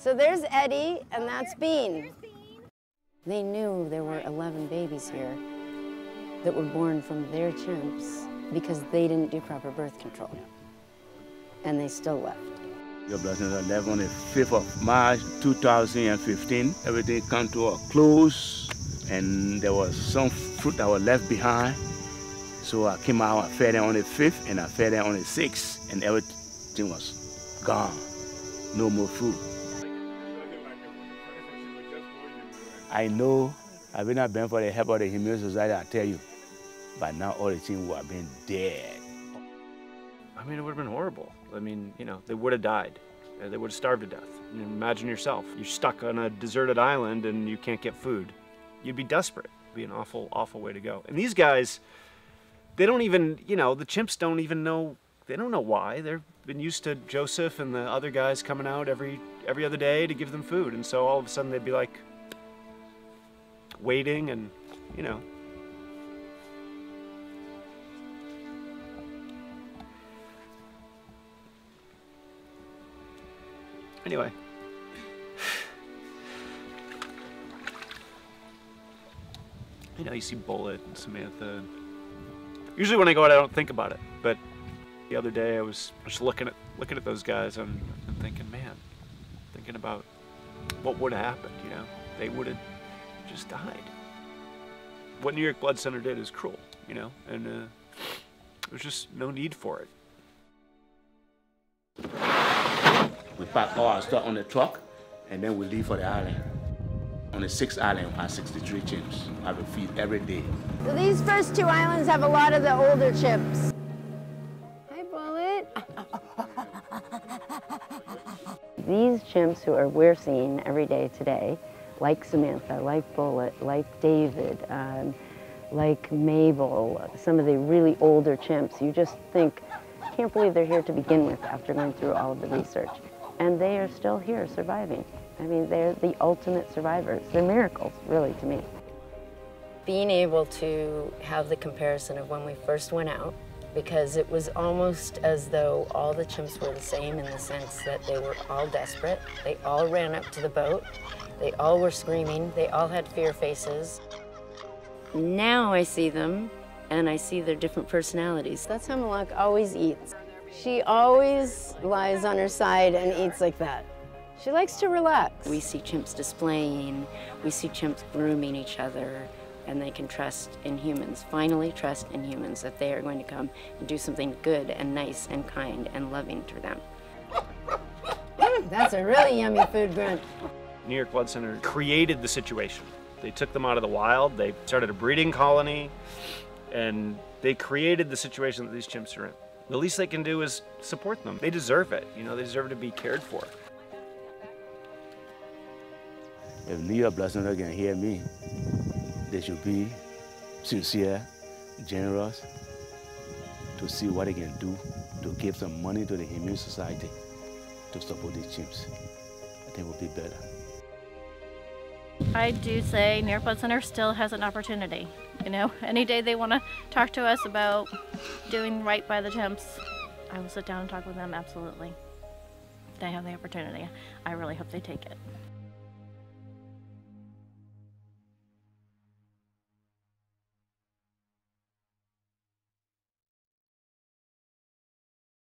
So there's Eddie, and that's Bean. They knew there were 11 babies here that were born from their chimps because they didn't do proper birth control. And they still left. Your blessings are left on the 5th of March 2015. Everything come to a close, and there was some fruit that was left behind. So I came out, I fed them on the 5th, and I fed them on the 6th, and everything was gone. No more food. I know, if it not been for the help of the Humane Society, I tell you, by now all the things would have been dead. I mean, it would have been horrible. I mean, you know, they would have died. They would have starved to death. You know, imagine yourself, you're stuck on a deserted island and you can't get food. You'd be desperate. It'd be an awful, awful way to go. And these guys, they don't even, you know, the chimps don't even know, they don't know why. They've been used to Joseph and the other guys coming out every other day to give them food. And so all of a sudden they'd be like, waiting and, you know. Anyway. You know, you see Bullet and Samantha. Usually when I go out, I don't think about it. But the other day I was just looking at those guys and thinking, man, thinking about what would have happened, you know. They would have just died. What New York Blood Center did is cruel, you know, and there was just no need for it. We pack all our stuff on the truck, and then we leave for the island. On the 6th island, we have 63 chimps. I have to feed every day. So these first 2 islands have a lot of the older chimps. Hi, Bullet. These chimps who we're seeing every day today, like Samantha, like Bullet, like David, like Mabel, some of the really older chimps, you just think, can't believe they're here to begin with after going through all of the research. And they are still here surviving. I mean, they're the ultimate survivors. They're miracles, really, to me. Being able to have the comparison of when we first went out, because it was almost as though all the chimps were the same in the sense that they were all desperate. They all ran up to the boat. They all were screaming. They all had fear faces. Now I see them, and I see their different personalities. That's how Malak always eats. She always lies on her side and eats like that. She likes to relax. We see chimps displaying. We see chimps grooming each other, and they can trust in humans, finally trust in humans, that they are going to come and do something good and nice and kind and loving to them. That's a really yummy food grunt. New York Blood Center created the situation. They took them out of the wild, they started a breeding colony, and they created the situation that these chimps are in. The least they can do is support them. They deserve it, you know, they deserve to be cared for. If New York Blood Center can hear me, they should be sincere, generous, to see what they can do to give some money to the Humane Society to support these chimps. I think it would be better. I do say New York Blood Center still has an opportunity. You know, any day they want to talk to us about doing right by the chimps, I will sit down and talk with them, absolutely. They have the opportunity. I really hope they take it.